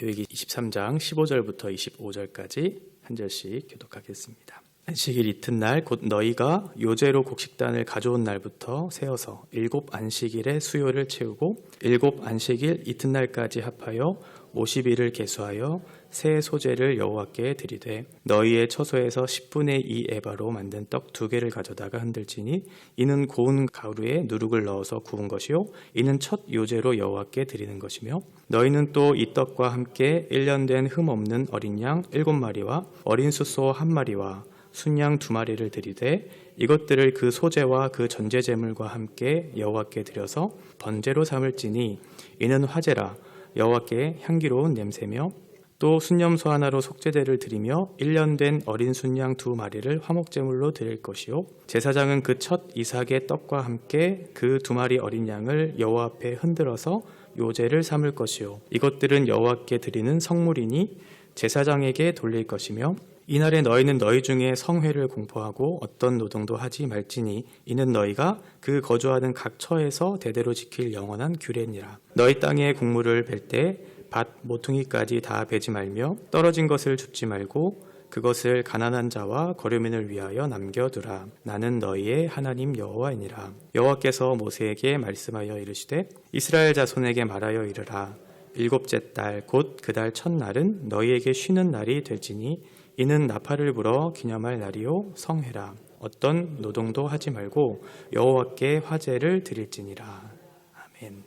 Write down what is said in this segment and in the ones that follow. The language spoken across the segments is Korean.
레위기 23장 15절부터 25절까지 한 절씩 교독하겠습니다. 안식일 이튿날 곧 너희가 요제로 곡식단을 가져온 날부터 세어서 7 안식일의 수요를 채우고 7 안식일 이튿날까지 합하여 50일을 계수하여 새 소제를 여호와께 드리되 너희의 처소에서 10분의 2 에바로 만든 떡 2개를 가져다가 흔들지니 이는 고운 가루에 누룩을 넣어서 구운 것이요 이는 첫 요제로 여호와께 드리는 것이며 너희는 또 이 떡과 함께 1년 된 흠 없는 어린 양 7마리와 어린 숫소 1마리와 순양 2마리를 드리되 이것들을 그 소제와 그 전제 제물과 함께 여호와께 드려서 번제로 삼을지니 이는 화제라 여호와께 향기로운 냄새며 또 순염소 하나로 속죄제를 드리며 1년 된 어린 순양 2마리를 화목제물로 드릴 것이요 제사장은 그 첫 이삭의 떡과 함께 그 2마리 어린 양을 여호와 앞에 흔들어서 요제를 삼을 것이요 이것들은 여호와께 드리는 성물이니 제사장에게 돌릴 것이며 이날에 너희는 너희 중에 성회를 공포하고 어떤 노동도 하지 말지니 이는 너희가 그 거주하는 각 처에서 대대로 지킬 영원한 규례니라. 너희 땅에 곡물을 벨 때 밭 모퉁이까지 다 베지 말며 떨어진 것을 줍지 말고 그것을 가난한 자와 거류민을 위하여 남겨두라. 나는 너희의 하나님 여호와이니라. 여호와께서 모세에게 말씀하여 이르시되 이스라엘 자손에게 말하여 이르라. 7째 달 곧 그 달 첫날은 너희에게 쉬는 날이 될지니 이는 나팔을 불어 기념할 날이요 성회라. 어떤 노동도 하지 말고 여호와께 화제를 드릴지니라. 아멘.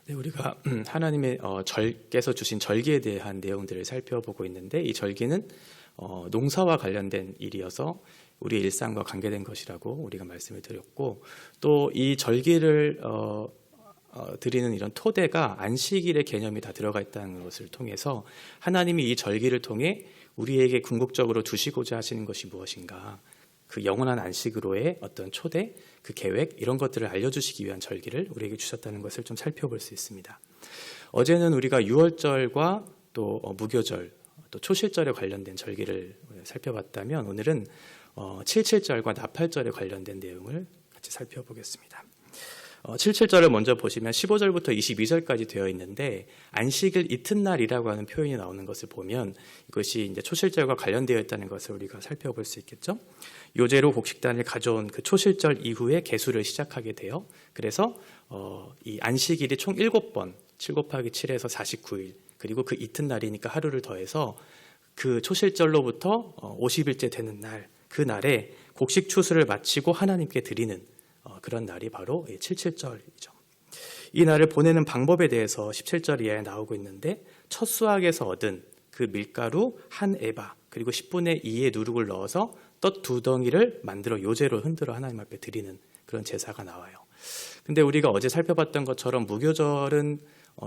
네, 우리가 하나님의 절께서 주신 절기에 대한 내용들을 살펴보고 있는데 이 절기는 농사와 관련된 일이어서 우리의 일상과 관계된 것이라고 우리가 말씀을 드렸고 또 이 절기를 드리는 이런 토대가 안식일의 개념이 다 들어가 있다는 것을 통해서 하나님이 이 절기를 통해 우리에게 궁극적으로 두시고자 하시는 것이 무엇인가, 그 영원한 안식으로의 어떤 초대, 그 계획, 이런 것들을 알려주시기 위한 절기를 우리에게 주셨다는 것을 좀 살펴볼 수 있습니다. 어제는 우리가 유월절과 또 무교절, 또 초실절에 관련된 절기를 살펴봤다면 오늘은 77절과 나팔절에 관련된 내용을 같이 살펴보겠습니다. 77절을 먼저 보시면 15절부터 22절까지 되어 있는데 안식일 이튿날이라고 하는 표현이 나오는 것을 보면 이것이 이제 초실절과 관련되어 있다는 것을 우리가 살펴볼 수 있겠죠. 요제로 곡식단을 가져온 그 초실절 이후에 계수를 시작하게 돼요. 그래서 이 안식일이 총 7번, 7 곱하기 7에서 49일, 그리고 그 이튿날이니까 하루를 더해서 그 초실절로부터 50일째 되는 날, 그 날에 곡식 추수를 마치고 하나님께 드리는 그런 날이 바로 77절이죠. 이 날을 보내는 방법에 대해서 17절 이하에 나오고 있는데 첫 수확에서 얻은 그 밀가루 한 에바 그리고 10분의 2의 누룩을 넣어서 떡 2덩이를 만들어 요제로 흔들어 하나님 앞에 드리는 그런 제사가 나와요. 근데 우리가 어제 살펴봤던 것처럼 무교절은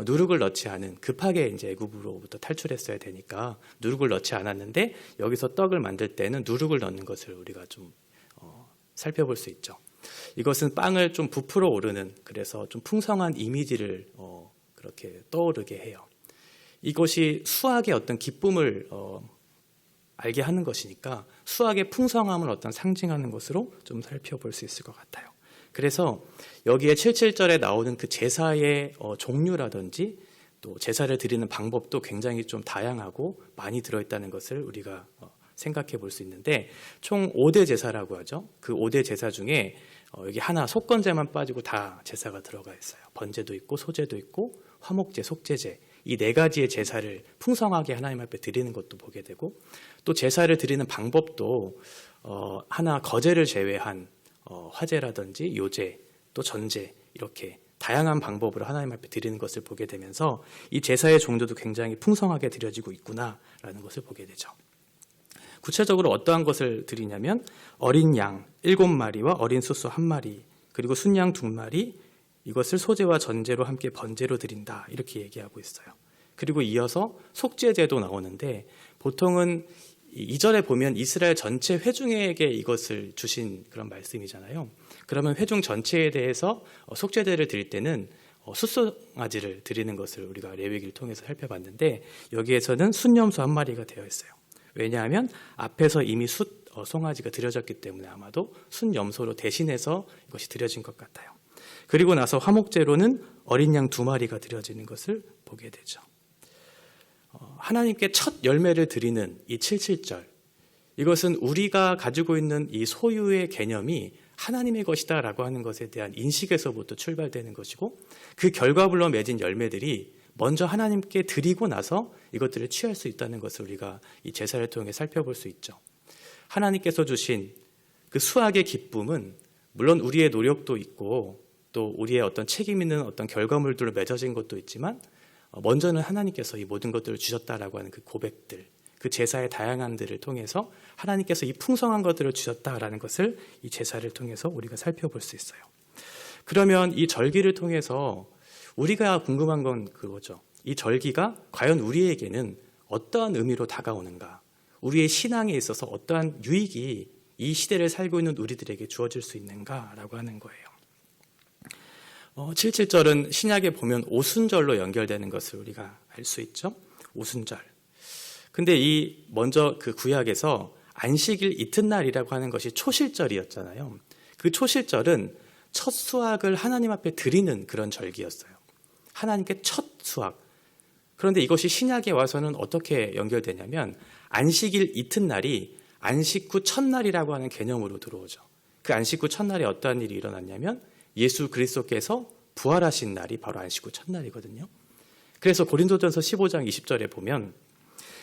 누룩을 넣지 않은, 급하게 이제 애굽으로부터 탈출했어야 되니까 누룩을 넣지 않았는데 여기서 떡을 만들 때는 누룩을 넣는 것을 우리가 좀 살펴볼 수 있죠. 이것은 빵을 좀 부풀어 오르는, 그래서 좀 풍성한 이미지를 그렇게 떠오르게 해요. 이것이 수확의 어떤 기쁨을 알게 하는 것이니까 수확의 풍성함을 어떤 상징하는 것으로 좀 살펴볼 수 있을 것 같아요. 그래서 여기에 77절에 나오는 그 제사의 종류라든지 또 제사를 드리는 방법도 굉장히 좀 다양하고 많이 들어있다는 것을 우리가 생각해 볼 수 있는데 총 5대 제사라고 하죠. 그 5대 제사 중에 여기 하나 속건제만 빠지고 다 제사가 들어가 있어요. 번제도 있고 소제도 있고 화목제, 속죄제, 이 4가지의 제사를 풍성하게 하나님 앞에 드리는 것도 보게 되고 또 제사를 드리는 방법도 하나 거제를 제외한 화제라든지 요제, 또 전제, 이렇게 다양한 방법으로 하나님 앞에 드리는 것을 보게 되면서 이 제사의 종류도 굉장히 풍성하게 드려지고 있구나라는 것을 보게 되죠. 구체적으로 어떠한 것을 드리냐면 어린 양 7마리와 어린 숫소 1마리 그리고 순양 2마리, 이것을 소제와 전제로 함께 번제로 드린다, 이렇게 얘기하고 있어요. 그리고 이어서 속죄제도 나오는데 보통은 2절에 보면 이스라엘 전체 회중에게 이것을 주신 그런 말씀이잖아요. 그러면 회중 전체에 대해서 속죄제를 드릴 때는 숫송아지를 드리는 것을 우리가 레위기를 통해서 살펴봤는데 여기에서는 순염소 1마리가 되어 있어요. 왜냐하면 앞에서 이미 송아지가 드려졌기 때문에 아마도 순염소로 대신해서 이것이 드려진 것 같아요. 그리고 나서 화목제로는 어린 양 2마리가 드려지는 것을 보게 되죠. 하나님께 첫 열매를 드리는 이 77절, 이것은 우리가 가지고 있는 이 소유의 개념이 하나님의 것이다라고 하는 것에 대한 인식에서부터 출발되는 것이고, 그 결과물로 맺은 열매들이 먼저 하나님께 드리고 나서 이것들을 취할 수 있다는 것을 우리가 이 제사를 통해 살펴볼 수 있죠. 하나님께서 주신 그 수확의 기쁨은 물론 우리의 노력도 있고 또 우리의 어떤 책임 있는 어떤 결과물들로 맺어진 것도 있지만, 먼저는 하나님께서 이 모든 것들을 주셨다라고 하는 그 고백들, 그 제사의 다양함들을 통해서 하나님께서 이 풍성한 것들을 주셨다라는 것을 이 제사를 통해서 우리가 살펴볼 수 있어요. 그러면 이 절기를 통해서 우리가 궁금한 건 그거죠. 이 절기가 과연 우리에게는 어떠한 의미로 다가오는가, 우리의 신앙에 있어서 어떠한 유익이 이 시대를 살고 있는 우리들에게 주어질 수 있는가라고 하는 거예요. 77절은 신약에 보면 오순절로 연결되는 것을 우리가 알 수 있죠. 오순절. 근데 이 먼저 그 구약에서 안식일 이튿날이라고 하는 것이 초실절이었잖아요. 그 초실절은 첫 수확을 하나님 앞에 드리는 그런 절기였어요. 하나님께 첫 수확. 그런데 이것이 신약에 와서는 어떻게 연결되냐면, 안식일 이튿날이 안식 후 첫날이라고 하는 개념으로 들어오죠. 그 안식 후 첫날에 어떠한 일이 일어났냐면, 예수 그리스도께서 부활하신 날이 바로 안식 후 첫날이거든요. 그래서 고린도전서 15장 20절에 보면,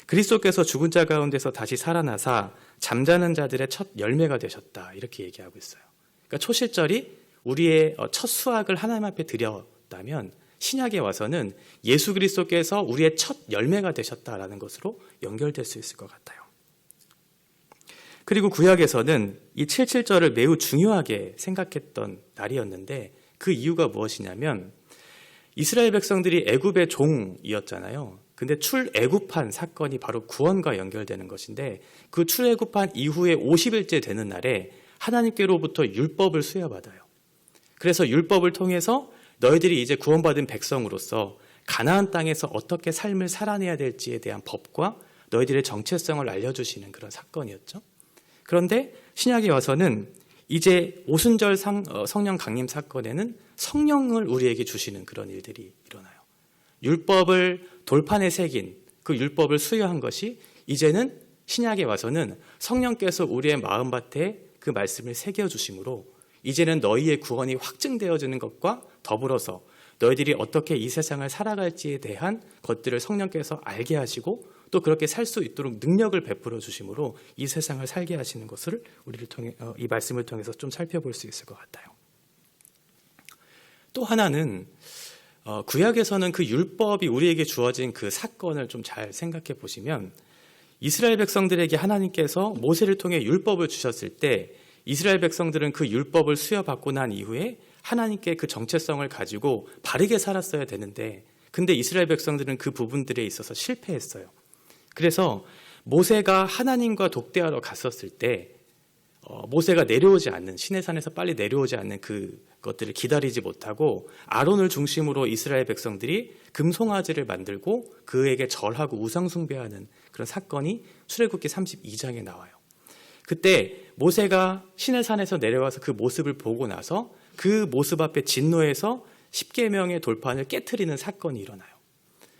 그리스도께서 죽은 자 가운데서 다시 살아나사 잠자는 자들의 첫 열매가 되셨다, 이렇게 얘기하고 있어요. 그러니까 초실절이 우리의 첫 수확을 하나님 앞에 드렸다면, 신약에 와서는 예수 그리스도께서 우리의 첫 열매가 되셨다라는 것으로 연결될 수 있을 것 같아요. 그리고 구약에서는 이 77절을 매우 중요하게 생각했던 날이었는데, 그 이유가 무엇이냐면, 이스라엘 백성들이 애굽의 종이었잖아요. 근데 출애굽한 사건이 바로 구원과 연결되는 것인데, 그 출애굽한 이후에 50일째 되는 날에 하나님께로부터 율법을 수여받아요. 그래서 율법을 통해서 너희들이 이제 구원받은 백성으로서 가나안 땅에서 어떻게 삶을 살아내야 될지에 대한 법과 너희들의 정체성을 알려주시는 그런 사건이었죠. 그런데 신약에 와서는 이제 오순절 성령 강림 사건에는 성령을 우리에게 주시는 그런 일들이 일어나요. 율법을 돌판에 새긴 그 율법을 수여한 것이 이제는 신약에 와서는 성령께서 우리의 마음밭에 그 말씀을 새겨주심으로 이제는 너희의 구원이 확증되어지는 것과 더불어서 너희들이 어떻게 이 세상을 살아갈지에 대한 것들을 성령께서 알게 하시고 또 그렇게 살 수 있도록 능력을 베풀어 주심으로 이 세상을 살게 하시는 것을 우리를 통해 이 말씀을 통해서 좀 살펴볼 수 있을 것 같아요. 또 하나는 구약에서는 그 율법이 우리에게 주어진 그 사건을 좀 잘 생각해 보시면, 이스라엘 백성들에게 하나님께서 모세를 통해 율법을 주셨을 때 이스라엘 백성들은 그 율법을 수여받고 난 이후에 하나님께 그 정체성을 가지고 바르게 살았어야 되는데, 근데 이스라엘 백성들은 그 부분들에 있어서 실패했어요. 그래서 모세가 하나님과 독대하러 갔었을 때 모세가 내려오지 않는, 시내산에서 빨리 내려오지 않는 그것들을 기다리지 못하고 아론을 중심으로 이스라엘 백성들이 금송아지를 만들고 그에게 절하고 우상숭배하는 그런 사건이 출애굽기 32장에 나와요. 그때 모세가 시내산에서 내려와서 그 모습을 보고 나서 그 모습 앞에 진노해서 10계명의 돌판을 깨트리는 사건이 일어나요.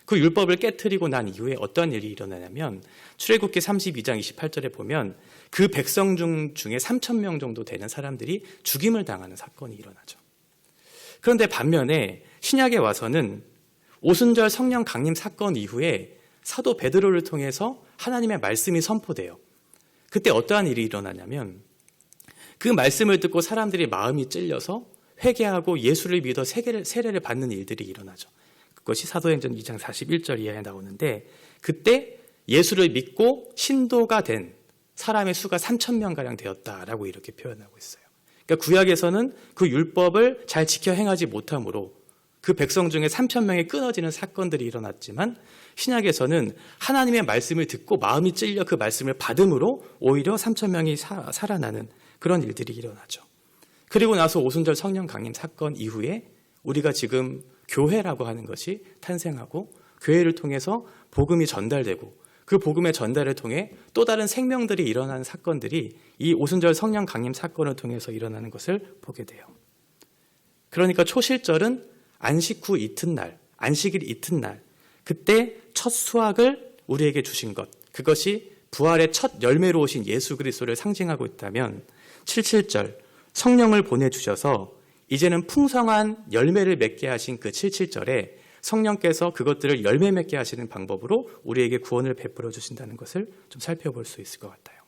그 율법을 깨트리고 난 이후에 어떤 일이 일어나냐면, 출애굽기 32장 28절에 보면 그 백성 중에 3,000명 정도 되는 사람들이 죽임을 당하는 사건이 일어나죠. 그런데 반면에 신약에 와서는 오순절 성령 강림 사건 이후에 사도 베드로를 통해서 하나님의 말씀이 선포돼요. 그때 어떠한 일이 일어나냐면, 그 말씀을 듣고 사람들이 마음이 찔려서 회개하고 예수를 믿어 세례를 받는 일들이 일어나죠. 그것이 사도행전 2장 41절 이하에 나오는데, 그때 예수를 믿고 신도가 된 사람의 수가 3,000명가량 되었다라고 이렇게 표현하고 있어요. 그러니까 구약에서는 그 율법을 잘 지켜 행하지 못함으로 그 백성 중에 3,000명이 끊어지는 사건들이 일어났지만, 신약에서는 하나님의 말씀을 듣고 마음이 찔려 그 말씀을 받음으로 오히려 3,000명이 살아나는 그런 일들이 일어나죠. 그리고 나서 오순절 성령 강림 사건 이후에 우리가 지금 교회라고 하는 것이 탄생하고, 교회를 통해서 복음이 전달되고, 그 복음의 전달을 통해 또 다른 생명들이 일어나는 사건들이 이 오순절 성령 강림 사건을 통해서 일어나는 것을 보게 돼요. 그러니까 초실절은 안식 후 이튿날, 안식일 이튿날, 그때 첫 수확을 우리에게 주신 것, 그것이 부활의 첫 열매로 오신 예수 그리스도를 상징하고 있다면 77절 성령을 보내주셔서 이제는 풍성한 열매를 맺게 하신 그 77절에 성령께서 그것들을 열매 맺게 하시는 방법으로 우리에게 구원을 베풀어 주신다는 것을 좀 살펴볼 수 있을 것 같아요.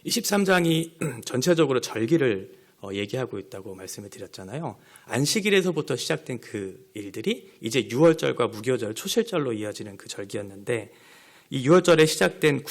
23장이 전체적으로 절기를 얘기하고 있다고 말씀을 드렸잖아요. 안식일에서부터 시작된 그 일들이 이제 유월절과 무교절, 초실절로 이어지는 그 절기였는데 이 유월절에 시작된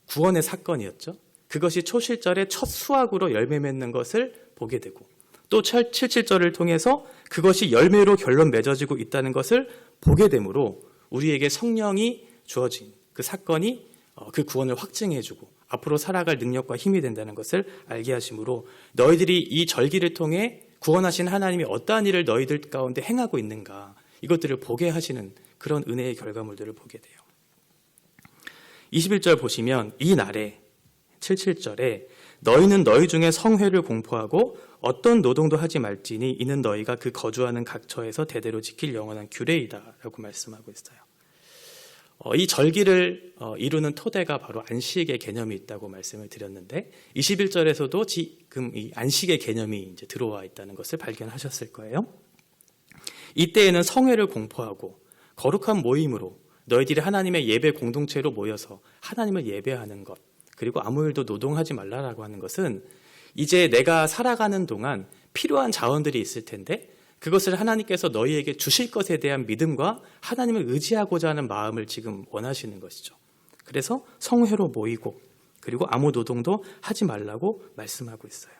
구원의 사건이었죠. 그것이 초실절의 첫 수확으로 열매 맺는 것을 보게 되고 또 77절을 통해서 그것이 열매로 결론 맺어지고 있다는 것을 보게 되므로 우리에게 성령이 주어진 그 사건이 그 구원을 확증해주고 앞으로 살아갈 능력과 힘이 된다는 것을 알게 하심으로 너희들이 이 절기를 통해 구원하신 하나님이 어떠한 일을 너희들 가운데 행하고 있는가 이것들을 보게 하시는 그런 은혜의 결과물들을 보게 돼요. 21절 보시면 이 날에 77절에 너희는 너희 중에 성회를 공포하고 어떤 노동도 하지 말지니 이는 너희가 그 거주하는 각처에서 대대로 지킬 영원한 규례이다 라고 말씀하고 있어요. 이 절기를 이루는 토대가 바로 안식의 개념이 있다고 말씀을 드렸는데 21절에서도 지금 이 안식의 개념이 이제 들어와 있다는 것을 발견하셨을 거예요. 이때에는 성회를 공포하고 거룩한 모임으로 너희들이 하나님의 예배 공동체로 모여서 하나님을 예배하는 것 그리고 아무 일도 노동하지 말라라고 하는 것은 이제 내가 살아가는 동안 필요한 자원들이 있을 텐데 그것을 하나님께서 너희에게 주실 것에 대한 믿음과 하나님을 의지하고자 하는 마음을 지금 원하시는 것이죠. 그래서 성회로 모이고 그리고 아무 노동도 하지 말라고 말씀하고 있어요.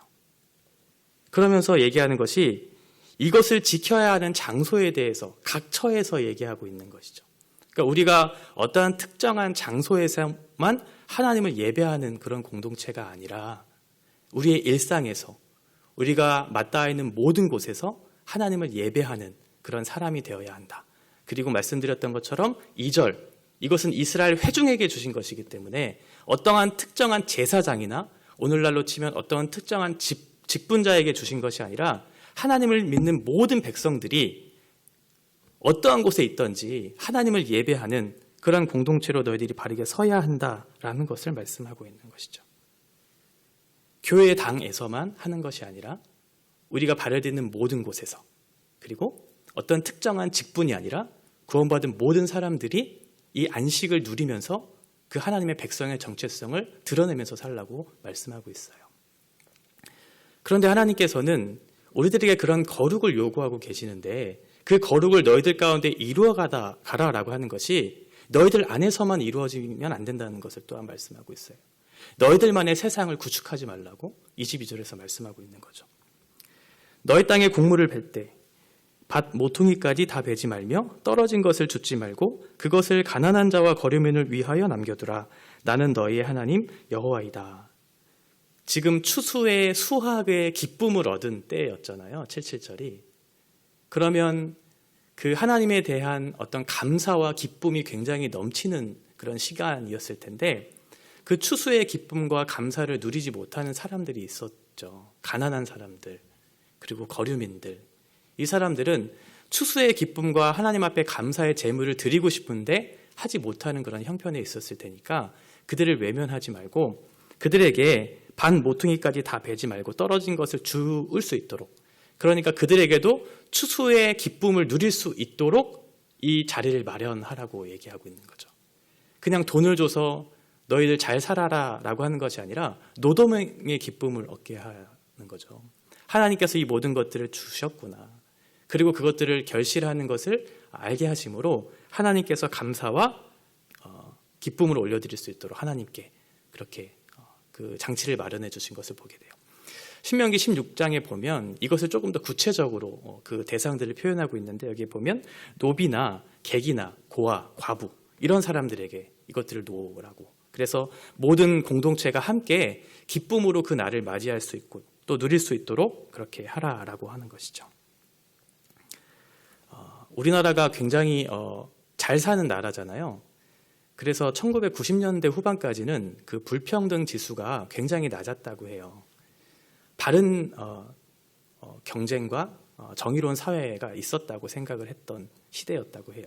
그러면서 얘기하는 것이 이것을 지켜야 하는 장소에 대해서 각처에서 얘기하고 있는 것이죠. 그러니까 우리가 어떠한 특정한 장소에서만 하나님을 예배하는 그런 공동체가 아니라 우리의 일상에서 우리가 맞닿아 있는 모든 곳에서 하나님을 예배하는 그런 사람이 되어야 한다. 그리고 말씀드렸던 것처럼 2절 이것은 이스라엘 회중에게 주신 것이기 때문에 어떠한 특정한 제사장이나 오늘날로 치면 어떠한 특정한 직분자에게 주신 것이 아니라 하나님을 믿는 모든 백성들이 어떠한 곳에 있든지 하나님을 예배하는 그런 공동체로 너희들이 바르게 서야 한다라는 것을 말씀하고 있는 것이죠. 교회 당에서만 하는 것이 아니라 우리가 발을 딛는 모든 곳에서 그리고 어떤 특정한 직분이 아니라 구원받은 모든 사람들이 이 안식을 누리면서 그 하나님의 백성의 정체성을 드러내면서 살라고 말씀하고 있어요. 그런데 하나님께서는 우리들에게 그런 거룩을 요구하고 계시는데 그 거룩을 너희들 가운데 이루어 가라라고 하는 것이 너희들 안에서만 이루어지면 안 된다는 것을 또한 말씀하고 있어요. 너희들만의 세상을 구축하지 말라고 22절에서 말씀하고 있는 거죠. 너희 땅에 곡물을 벨 때 밭 모퉁이까지 다 베지 말며 떨어진 것을 줍지 말고 그것을 가난한 자와 거류민을 위하여 남겨두라. 나는 너희의 하나님 여호와이다. 지금 추수의 수확의 기쁨을 얻은 때였잖아요. 77절이. 그러면 그 하나님에 대한 어떤 감사와 기쁨이 굉장히 넘치는 그런 시간이었을 텐데 그 추수의 기쁨과 감사를 누리지 못하는 사람들이 있었죠. 가난한 사람들, 그리고 거류민들. 이 사람들은 추수의 기쁨과 하나님 앞에 감사의 제물을 드리고 싶은데 하지 못하는 그런 형편에 있었을 테니까 그들을 외면하지 말고 그들에게 반 모퉁이까지 다 베지 말고 떨어진 것을 주울 수 있도록, 그러니까 그들에게도 추수의 기쁨을 누릴 수 있도록 이 자리를 마련하라고 얘기하고 있는 거죠. 그냥 돈을 줘서 너희들 잘 살아라 라고 하는 것이 아니라 노동의 기쁨을 얻게 하는 거죠. 하나님께서 이 모든 것들을 주셨구나. 그리고 그것들을 결실하는 것을 알게 하심으로 하나님께서 감사와 기쁨을 올려드릴 수 있도록 하나님께 그렇게 그 장치를 마련해 주신 것을 보게 돼요. 신명기 16장에 보면 이것을 조금 더 구체적으로 그 대상들을 표현하고 있는데 여기에 보면 노비나 객이나 고아, 과부 이런 사람들에게 이것들을 놓으라고. 그래서 모든 공동체가 함께 기쁨으로 그 날을 맞이할 수 있고 또 누릴 수 있도록 그렇게 하라라고 하는 것이죠. 우리나라가 굉장히 잘 사는 나라잖아요. 그래서 1990년대 후반까지는 그 불평등 지수가 굉장히 낮았다고 해요. 바른 경쟁과 정의로운 사회가 있었다고 생각을 했던 시대였다고 해요.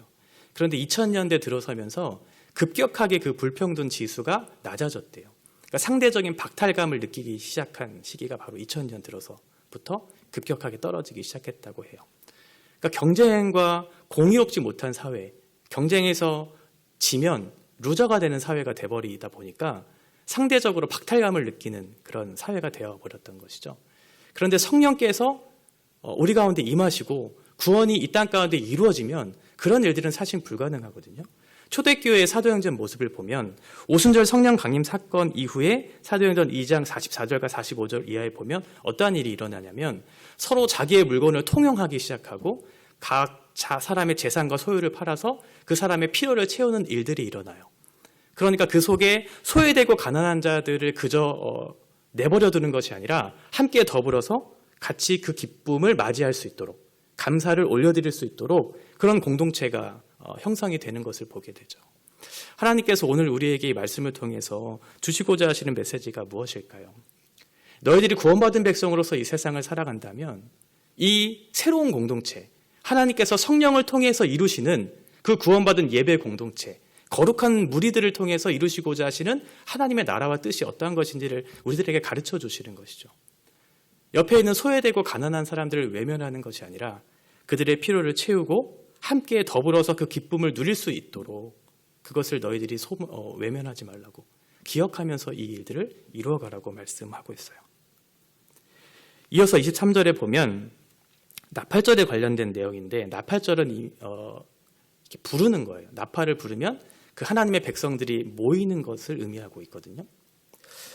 그런데 2000년대 들어서면서 급격하게 그 불평등 지수가 낮아졌대요. 그러니까 상대적인 박탈감을 느끼기 시작한 시기가 바로 2000년 들어서부터 급격하게 떨어지기 시작했다고 해요. 그러니까 경쟁과 공의롭지 못한 사회, 경쟁에서 지면 루저가 되는 사회가 돼버리다 보니까 상대적으로 박탈감을 느끼는 그런 사회가 되어버렸던 것이죠. 그런데 성령께서 우리 가운데 임하시고 구원이 이 땅 가운데 이루어지면 그런 일들은 사실 불가능하거든요. 초대교회의 사도행전 모습을 보면 오순절 성령 강림 사건 이후에 사도행전 2장 44절과 45절 이하에 보면 어떠한 일이 일어나냐면 서로 자기의 물건을 통용하기 시작하고 각 사람의 재산과 소유를 팔아서 그 사람의 필요를 채우는 일들이 일어나요. 그러니까 그 속에 소외되고 가난한 자들을 그저 내버려 두는 것이 아니라 함께 더불어서 같이 그 기쁨을 맞이할 수 있도록 감사를 올려드릴 수 있도록 그런 공동체가 형성이 되는 것을 보게 되죠. 하나님께서 오늘 우리에게 이 말씀을 통해서 주시고자 하시는 메시지가 무엇일까요? 너희들이 구원받은 백성으로서 이 세상을 살아간다면 이 새로운 공동체, 하나님께서 성령을 통해서 이루시는 그 구원받은 예배 공동체, 거룩한 무리들을 통해서 이루시고자 하시는 하나님의 나라와 뜻이 어떠한 것인지를 우리들에게 가르쳐 주시는 것이죠. 옆에 있는 소외되고 가난한 사람들을 외면하는 것이 아니라 그들의 필요를 채우고 함께 더불어서 그 기쁨을 누릴 수 있도록 그것을 너희들이 외면하지 말라고 기억하면서 이 일들을 이루어가라고 말씀하고 있어요. 이어서 23절에 보면 나팔절에 관련된 내용인데 나팔절은 이렇게 부르는 거예요. 나팔을 부르면 그 하나님의 백성들이 모이는 것을 의미하고 있거든요.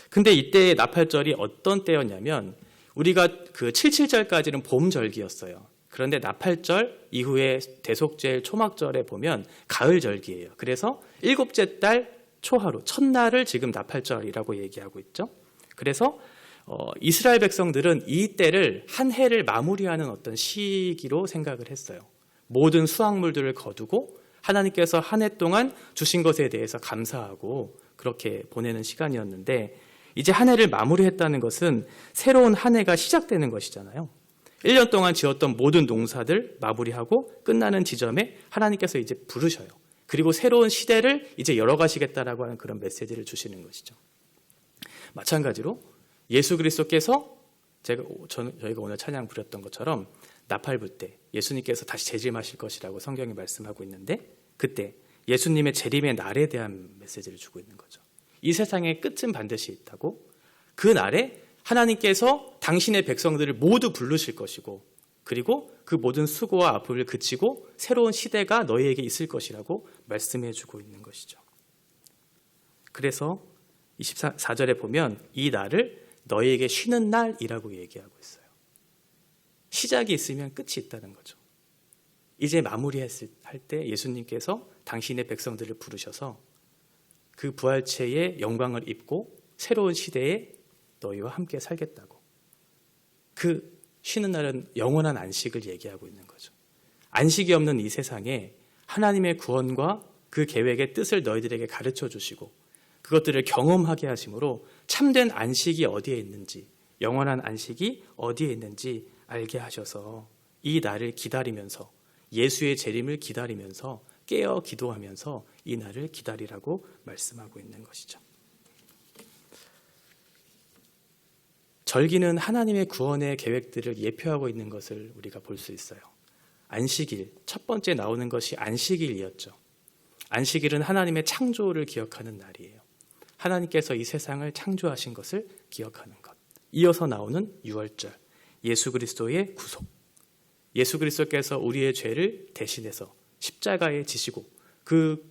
근데 이때 나팔절이 어떤 때였냐면 우리가 그 77절까지는 봄절기였어요. 그런데 나팔절 이후에 대속절 초막절에 보면 가을절기예요. 그래서 7째 달 초하루, 첫날을 지금 나팔절이라고 얘기하고 있죠. 그래서 이스라엘 백성들은 이 때를 한 해를 마무리하는 어떤 시기로 생각을 했어요. 모든 수확물들을 거두고 하나님께서 한 해 동안 주신 것에 대해서 감사하고 그렇게 보내는 시간이었는데 이제 한 해를 마무리했다는 것은 새로운 한 해가 시작되는 것이잖아요. 1년 동안 지었던 모든 농사들 마무리하고 끝나는 지점에 하나님께서 이제 부르셔요. 그리고 새로운 시대를 이제 열어가시겠다라고 하는 그런 메시지를 주시는 것이죠. 마찬가지로 예수 그리스도께서 저희가 오늘 찬양 부렸던 것처럼 나팔 불 때 예수님께서 다시 재림하실 것이라고 성경이 말씀하고 있는데 그때 예수님의 재림의 날에 대한 메시지를 주고 있는 거죠. 이 세상의 끝은 반드시 있다고 그 날에 하나님께서 당신의 백성들을 모두 부르실 것이고 그리고 그 모든 수고와 아픔을 그치고 새로운 시대가 너희에게 있을 것이라고 말씀해 주고 있는 것이죠. 그래서 24절에 보면 이 날을 너희에게 쉬는 날이라고 얘기하고 있어요. 시작이 있으면 끝이 있다는 거죠. 이제 마무리할 때 예수님께서 당신의 백성들을 부르셔서 그 부활체의 영광을 입고 새로운 시대에 너희와 함께 살겠다고. 그 쉬는 날은 영원한 안식을 얘기하고 있는 거죠. 안식이 없는 이 세상에 하나님의 구원과 그 계획의 뜻을 너희들에게 가르쳐 주시고 그것들을 경험하게 하심으로 참된 안식이 어디에 있는지, 영원한 안식이 어디에 있는지 알게 하셔서 이 날을 기다리면서 예수의 재림을 기다리면서 깨어 기도하면서 이 날을 기다리라고 말씀하고 있는 것이죠. 절기는 하나님의 구원의 계획들을 예표하고 있는 것을 우리가 볼 수 있어요. 안식일, 첫 번째 나오는 것이 안식일이었죠. 안식일은 하나님의 창조를 기억하는 날이에요. 하나님께서 이 세상을 창조하신 것을 기억하는 것. 이어서 나오는 유월절, 예수 그리스도의 구속. 예수 그리스도께서 우리의 죄를 대신해서 십자가에 지시고 그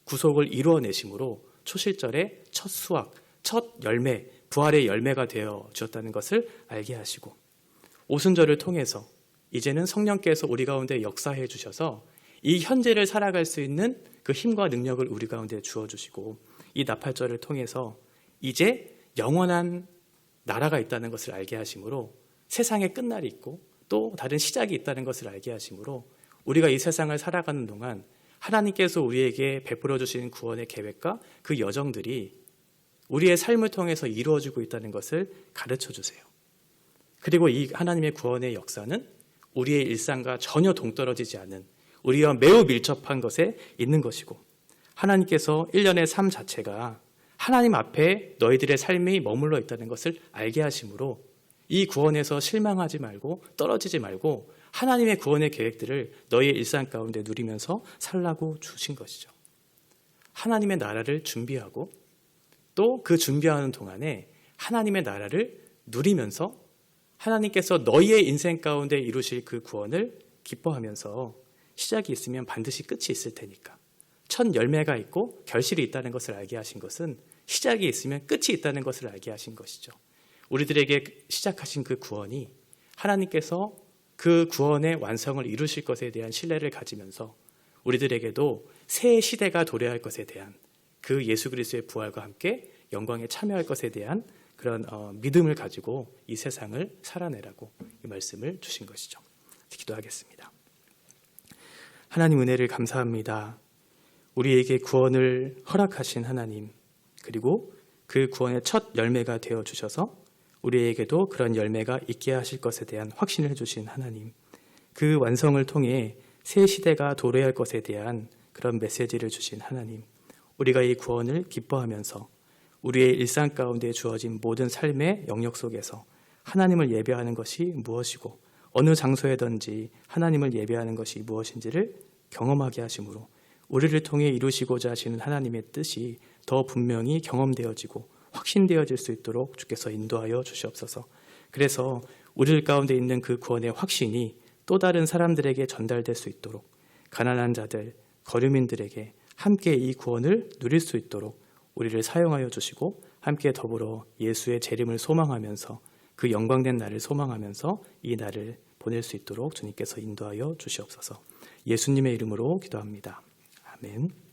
구속을 이루어내심으로 초실절의 첫 수확, 첫 열매, 부활의 열매가 되어 주었다는 것을 알게 하시고 오순절을 통해서 이제는 성령께서 우리 가운데 역사해 주셔서 이 현재를 살아갈 수 있는 그 힘과 능력을 우리 가운데 주어주시고 이 나팔절을 통해서 이제 영원한 나라가 있다는 것을 알게 하심으로 세상에 끝날이 있고 또 다른 시작이 있다는 것을 알게 하심으로 우리가 이 세상을 살아가는 동안 하나님께서 우리에게 베풀어 주신 구원의 계획과 그 여정들이 우리의 삶을 통해서 이루어지고 있다는 것을 가르쳐 주세요. 그리고 이 하나님의 구원의 역사는 우리의 일상과 전혀 동떨어지지 않은 우리와 매우 밀접한 것에 있는 것이고, 하나님께서 일련의 삶 자체가 하나님 앞에 너희들의 삶이 머물러 있다는 것을 알게 하심으로 이 구원에서 실망하지 말고 떨어지지 말고 하나님의 구원의 계획들을 너희의 일상 가운데 누리면서 살라고 주신 것이죠. 하나님의 나라를 준비하고 또 그 준비하는 동안에 하나님의 나라를 누리면서 하나님께서 너희의 인생 가운데 이루실 그 구원을 기뻐하면서 시작이 있으면 반드시 끝이 있을 테니까 첫 열매가 있고 결실이 있다는 것을 알게 하신 것은 시작이 있으면 끝이 있다는 것을 알게 하신 것이죠. 우리들에게 시작하신 그 구원이 하나님께서 그 구원의 완성을 이루실 것에 대한 신뢰를 가지면서 우리들에게도 새 시대가 도래할 것에 대한 그 예수 그리스도의 부활과 함께 영광에 참여할 것에 대한 그런 믿음을 가지고 이 세상을 살아내라고 이 말씀을 주신 것이죠. 기도하겠습니다. 하나님 은혜를 감사합니다. 우리에게 구원을 허락하신 하나님, 그리고 그 구원의 첫 열매가 되어 주셔서 우리에게도 그런 열매가 있게 하실 것에 대한 확신을 주신 하나님, 그 완성을 통해 새 시대가 도래할 것에 대한 그런 메시지를 주신 하나님, 우리가 이 구원을 기뻐하면서 우리의 일상 가운데 주어진 모든 삶의 영역 속에서 하나님을 예배하는 것이 무엇이고 어느 장소에든지 하나님을 예배하는 것이 무엇인지를 경험하게 하심으로 우리를 통해 이루시고자 하시는 하나님의 뜻이 더 분명히 경험되어지고 확신되어질 수 있도록 주께서 인도하여 주시옵소서. 그래서 우리들 가운데 있는 그 구원의 확신이 또 다른 사람들에게 전달될 수 있도록 가난한 자들, 거류민들에게 함께 이 구원을 누릴 수 있도록 우리를 사용하여 주시고 함께 더불어 예수의 재림을 소망하면서 그 영광된 날을 소망하면서 이 날을 보낼 수 있도록 주님께서 인도하여 주시옵소서. 예수님의 이름으로 기도합니다. 아멘.